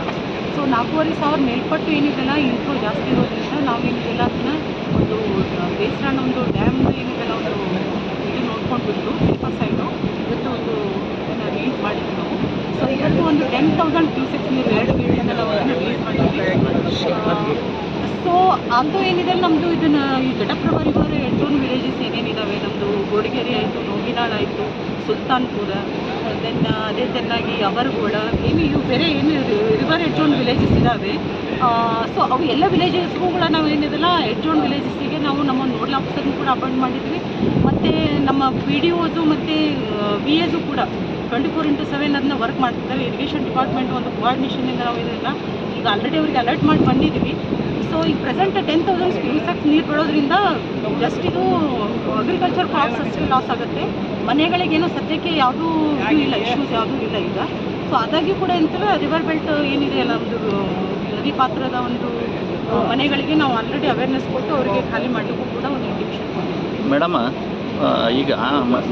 ಸೊ 4,500 ಮೇಲ್ಪಟ್ಟು ಏನಿದೆಲ್ಲ ಇನ್ಫ್ಲೋ ಜಾಸ್ತಿ ಇರೋದ್ರಿಂದ ನಾವೇನಿದೆಲ್ಲ ಅದನ್ನು ಒಂದು ಬೇಸ್ಡ್ ಒಂದು ಡ್ಯಾಮ್ ಏನಿದೆಲ್ಲ ಒಂದು ಇದು ನೋಡ್ಕೊಂಡ್ಬಿಟ್ಟು ಪೇಪರ್ ಸೈಡು ಇವತ್ತು ಒಂದು ಇದನ್ನು ರಿಲೀಸ್ ಮಾಡಿದ್ವಿ ನಾವು. ಸೊ ಇವತ್ತು ಒಂದು 10,000 ಕ್ಯೂಸೆಕ್ಸ್ ನೀರು 2 ಗೇಟ್ನೆಲ್ಲ ರಿಲೀಸ್ ಮಾಡಿದ್ವಿ. ಸೊ ಅದು ಏನಿದೆ ನಮ್ಮದು ಇದನ್ನು ಈ ಘಟಪ್ರಭಾ ರಿವರ್ ಎಂಟೂನು ವಿಲೇಜಸ್ ಏನೇನಿದ್ದಾವೆ ನಮ್ಮದು ಗೋಡಿಗೆರೆ ಆಯಿತು, ನೋಗಿನಾಳ್ ಆಯಿತು, ಸುಲ್ತಾನ್ಪುರ, ದೆನ್ ಅದೇ ಚೆನ್ನಾಗಿ ಅವರಗೋಡ, ಇವು ಬೇರೆ ಏನು ರಿವರ್ ಎಡ್ಜೋನ್ ವಿಲೇಜಸ್ ಇದ್ದಾವೆ. ಸೊ ಅವು ಎಲ್ಲ ವಿಲೇಜಸ್ಗೂ ಕೂಡ ನಾವು ಏನಿದೆಲ್ಲ ಎಡ್ಜೋನ್ ವಿಲೇಜಸ್ಸಿಗೆ ನಾವು ನಮ್ಮ ನೋಡಲ್ ಆಫೀಸರ್ನು ಕೂಡ ಅಪಾಯಿಂಟ್ ಮಾಡಿದ್ವಿ. ಮತ್ತು ನಮ್ಮ PDOs ಮತ್ತು VAs ಕೂಡ 24/7 ಅದನ್ನ ವರ್ಕ್ ಮಾಡ್ತಿದ್ದಾರೆ. ಇರಿಗೇಷನ್ ಡಿಪಾರ್ಟ್ಮೆಂಟ್ ಒಂದು ಕೋಆರ್ಡಿನೇಷನಿಂದ ನಾವು ಇದೆಲ್ಲ ಈಗ ಆಲ್ರೆಡಿ ಅವ್ರಿಗೆ ಅಲರ್ಟ್ ಮಾಡಿ ಬಂದಿದ್ವಿ. ಸೊ ಈಗ ಪ್ರೆಸೆಂಟ್ 10,000 ಕ್ಯೂಸೆಕ್ಸ್ ನೀರು ಬಿಡೋದ್ರಿಂದ ಜಸ್ಟ್ ಇದು ಅಗ್ರಿಕಲ್ಚರ್ ಕ್ರಾಪ್ಸ್ ಅಷ್ಟೇ ಲಾಸ್ ಆಗುತ್ತೆ. ಮನೆಗಳಿಗೇನೋ ಸದ್ಯಕ್ಕೆ ಯಾವುದೂ ಇದು ಇಲ್ಲ, ಇಶ್ಯೂಸ್ ಯಾವುದೂ ಇಲ್ಲ ಈಗ. ಸೊ ಆದಾಗ್ಯೂ ಕೂಡ ಎಂತಾರೆ ರಿವರ್ ಬೆಲ್ಟ್ ಏನಿದೆ ಅಲ್ಲ, ಒಂದು ನದಿ ಪಾತ್ರದ ಒಂದು ಮನೆಗಳಿಗೆ ನಾವು ಆಲ್ರೆಡಿ ಅವೇರ್ನೆಸ್ ಕೊಟ್ಟು ಅವರಿಗೆ ಖಾಲಿ ಮಾಡಲಿಕ್ಕೂ ಕೂಡ ಒಂದು ಇಂಡಿಕೇಶನ್ ಕೊಟ್ಟಿದ್ದೀವಿ. ಮೇಡಮ್, ಈಗ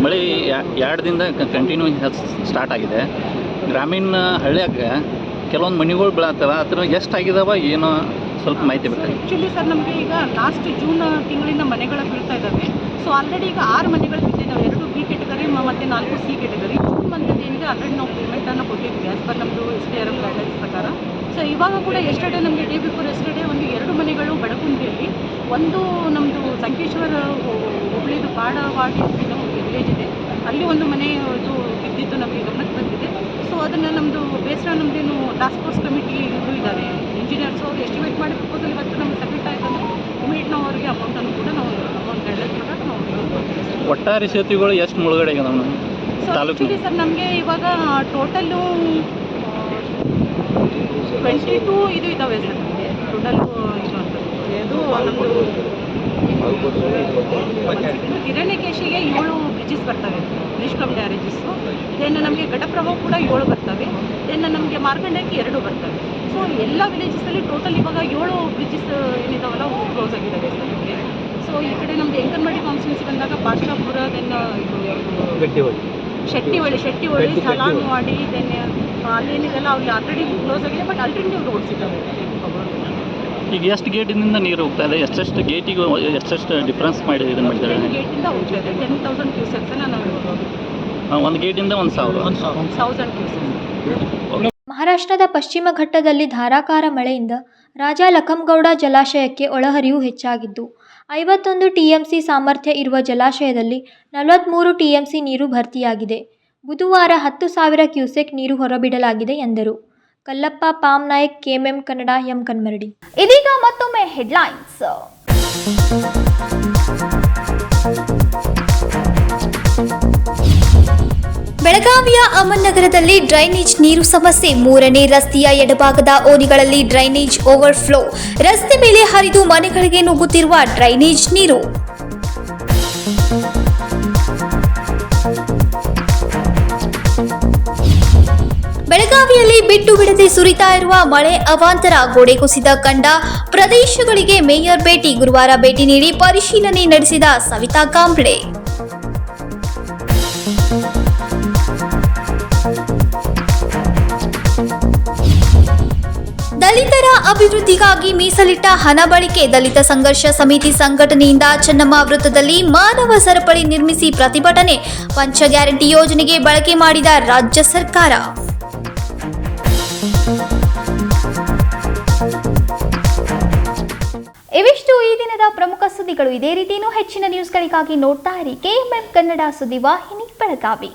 ಮಳೆ 2 ದಿನದಿಂದ ಕಂಟಿನ್ಯೂ ಸ್ಟಾರ್ಟ್ ಆಗಿದೆ. ಗ್ರಾಮೀಣ ಹಳ್ಳಿಯಾಗ ಕೆಲವೊಂದು ಮನೆಗಳು ಬೀಳತ್ತವ, ಅದ್ರ ಎಷ್ಟಾಗಿದಾವ ಏನೋ ಸ್ವಲ್ಪ ಮಾಹಿತಿ ಬೇಕಾಗಿ. ಆ್ಯಕ್ಚುಲಿ ಸರ್ ನಮಗೆ ಈಗ ಲಾಸ್ಟ್ ಜೂನ್ ತಿಂಗಳಿಂದ ಮನೆಗಳು ಬೀಳ್ತಾ ಇದ್ದಾವೆ. ಸೊ ಆಲ್ರೆಡಿ ಈಗ 6 ಮನೆಗಳು ಬಿಟ್ಟಿದ್ದಾವೆ, 2 ಬಿ ಕೆಟಗರಿ ಮತ್ತು 4 ಸಿ ಕೆಟಗರಿ. ಜೂನ್ ಮಂತಲ್ಲಿ ಏನಿದೆ ಆಲ್ರೆಡಿ ನಾವು ಪೇಮೆಂಟನ್ನು ಕೊಟ್ಟಿದ್ವಿ ಆ್ಯಸ್ ಪರ್ ನಮ್ಮದು SDRF ಗೈಡ್ಲೈನ್ಸ್ ಪ್ರಕಾರ. ಸೊ ಇವಾಗ ಕೂಡ ಎಸ್ಟರ್ಡೇ ನಮಗೆ ಡೇ ಬಿಫೋರ್ ಎಸ್ಟರ್ಡೇ ಒಂದು 2 ಮನೆಗಳು ಬಡಕುಂದಿಯಲ್ಲಿ, ಒಂದು ನಮ್ಮದು ಸಂಕೇಶ್ವರ ಹುಬ್ಳಿದು ಬಾಡವಾಡಿ ನಮಗೆ ವಿಲೇಜ್ ಇದೆ, ಅಲ್ಲಿ ಒಂದು ಮನೆ ಇದು ಬಿದ್ದಿದ್ದು ನಮಗೆ ಗಮನಕ್ಕೆ ಬಂದಿದೆ. ಸೊ ಅದನ್ನು ನಮ್ಮದು ಬೇಸರ ನಮ್ಮದೇನು ಟಾಸ್ಕ್ ಫೋರ್ಸ್ ಕಮಿಟಿ ಇವರು ಇದ್ದಾರೆ ಇಂಜಿನಿಯರ್ಸ್, ಅವರು ಎಸ್ಟಿಮೇಟ್ ಮಾಡಿ ಪ್ರಪೋಸಲ್ ಇವತ್ತು ನಮಗೆ ಸಬ್ಮಿಟ್ ಆಯಿತು ಅಂದರೆ ಇಮಿಡಿಯೇಟ್ ನಾವು ಅವರಿಗೆ ಅಮೌಂಟನ್ನು ಕೂಡ ನಾವು ಅಮೌಂಟ್ ಗೈಡ್ಲೈನ್ಸ್ ಪ್ರಕಾರ ನಾವು ಒಟ್ಟಾರೆ ಸೇತುವೆಗಳು ಎಷ್ಟು ಮುಳುಗಡೆ ಆಗ್ಯಾವ ಸೊ ಆ್ಯಕ್ಚುಲಿ ಸರ್ ನಮಗೆ ಇವಾಗ ಟೋಟಲ್ಲು 22 ಇದು ಇದ್ದಾವೆ ಸರ್ ನಮಗೆ ಟೋಟಲ್. ಇದು ಅಂತ ಇದು ನಮ್ಮದು ಹಿರಣ್ಯಕೇಶಿಗೆ 7 ಬ್ರಿಡ್ಜಸ್ ಬರ್ತವೆ, ನಿಷ್ಕಮ್ ಡ್ಯಾರೇಜಸ್ಸು. ದೆನ್ ನಮಗೆ ಘಟಪ್ರಭಾ ಕೂಡ 7 ಬರ್ತವೆ. ದೆನ್ ನಮಗೆ ಮಾರ್ಕಂಡಕ್ಕೆ 2 ಬರ್ತವೆ. ಸೊ ಎಲ್ಲ ವಿಲೇಜಸಲ್ಲಿ ಟೋಟಲ್ ಇವಾಗ 7 ಬ್ರಿಡ್ಜಸ್ ಏನಿದಾವಲ್ಲ ಅವು ಕ್ಲೋಸ್ ಆಗಿದ್ದಾವೆ ಸರ್ ನಮಗೆ. ಸೊ ಈ ಕಡೆ ನಮ್ಮದು ಎಂಕನವಾಡಿ ಕಾನ್ಸ್ಟಿಟ್ಯೂನ್ಸಿ ಬಂದಾಗ ಪಾಶಾಪುರ, ದೆನ್ ಶೆಟ್ಟಿಹೊಳಿ, ಸಲಾನ್ವಾಡಿ, ದೆನ್ ಅಲ್ಲೇನಿದೆಲ್ಲ ಅವ್ರಿಗೆ ಆಲ್ರೆಡಿ ಕ್ಲೋಸ್ ಆಗಿದೆ, ಬಟ್ ಆಲ್ಟರ್ನೇಟಿವ್ ರೋಡ್ಸ್ ಇದ್ದಾವೆ. ಈಗ ಎಷ್ಟು ಗೇಟಿನಿಂದ ನೀರು ಹೋಗ್ತಾ ಇದೆ, ಎಷ್ಟೆಷ್ಟು ಗೇಟಿಗೆ ಎಷ್ಟೆಷ್ಟು ಡಿಫ್ರೆನ್ಸ್ ಮಾಡಿ ಇದನ್ನು ಮಾಡಿದ್ದಾರೆ? ಗೇಟಿಂದ ಹೋಗ್ತಾ ಇದೆ 10,000 ಕ್ಯೂಸೆಕ್ಸನ್ನು ನಾವು ಒಂದು ಗೇಟಿಂದ 1,000 ಕ್ಯೂಸೆಕ್ಸ್. ಮಹಾರಾಷ್ಟ್ರದ ಪಶ್ಚಿಮ ಘಟ್ಟದಲ್ಲಿ ಧಾರಾಕಾರ ಮಳೆಯಿಂದ ರಾಜ ಲಖಂಗೌಡ ಜಲಾಶಯಕ್ಕೆ ಒಳಹರಿವು ಹೆಚ್ಚಾಗಿದ್ದು 51 TMC ಸಾಮರ್ಥ್ಯ ಇರುವ ಜಲಾಶಯದಲ್ಲಿ 43 TMC ನೀರು ಭರ್ತಿಯಾಗಿದೆ. ಬುಧವಾರ 10,000 ಕ್ಯೂಸೆಕ್ ನೀರು ಹೊರಬಿಡಲಾಗಿದೆ ಎಂದರು. Kallappa Pamnayak, KMM Kannada, M Kanmaradi. ಇದೀಗ ಮತ್ತೊಮ್ಮೆ ಹೆಡ್ಲೈನ್ಸ್. ಬೆಳಗಾವಿಯ ಅಮನ್ ನಗರದಲ್ಲಿ ಡ್ರೈನೇಜ್ ನೀರು ಸಮಸ್ಯೆ. 3ನೇ ರಸ್ತೆಯ ಎಡಭಾಗದ ಓಣಿಗಳಲ್ಲಿ ಡ್ರೈನೇಜ್ ಓವರ್ಫ್ಲೋ. ರಸ್ತೆ ಮೇಲೆ ಹರಿದು ಮನೆಗಳಿಗೆ ನುಗ್ಗುತ್ತಿರುವ ಡ್ರೈನೇಜ್ ನೀರು. ಬೆಳಗಾವಿಯಲ್ಲಿ ಬಿಟ್ಟು ಬಿಡದೆ ಸುರಿತಾ ಇರುವ ಮಳೆ ಅವಾಂತರ. ಗೋಡೆ ಕುಸಿದ ಕಂಡ ಪ್ರದೇಶಗಳಿಗೆ ಮೇಯರ್ ಭೇಟಿ. ಗುರುವಾರ ಭೇಟಿ ನೀಡಿ ಪರಿಶೀಲನೆ ನಡೆಸಿದ ಸವಿತಾ ಕಾಂಬ್ಳೆ. ದಲಿತರ ಅಭಿವೃದ್ಧಿಗಾಗಿ ಮೀಸಲಿಟ್ಟ ಹಣ ಬಳಕೆ. ದಲಿತ ಸಂಘರ್ಷ ಸಮಿತಿ ಸಂಘಟನೆಯಿಂದ ಚೆನ್ನಮ್ಮ ವೃತ್ತದಲ್ಲಿ ಮಾನವ ಸರಪಳಿ ನಿರ್ಮಿಸಿ ಪ್ರತಿಭಟನೆ. ಪಂಚ ಗ್ಯಾರಂಟಿ ಯೋಜನೆಗೆ ಬಳಕೆ ಮಾಡಿದ ರಾಜ್ಯ ಸರ್ಕಾರ. ಇವಿಷ್ಟು ಈ ದಿನದ ಪ್ರಮುಖ ಸುದ್ದಿಗಳು. ಇದೇ ರೀತಿ ಹೆಚ್ಚಿನ ನ್ಯೂಸ್ಗಳಿಗಾಗಿ ನೋಡ್ತಾ ಇರಿ KMM ಕನ್ನಡ ಸುದ್ದಿವಾಹಿನಿ ಬೆಳಗಾವಿ.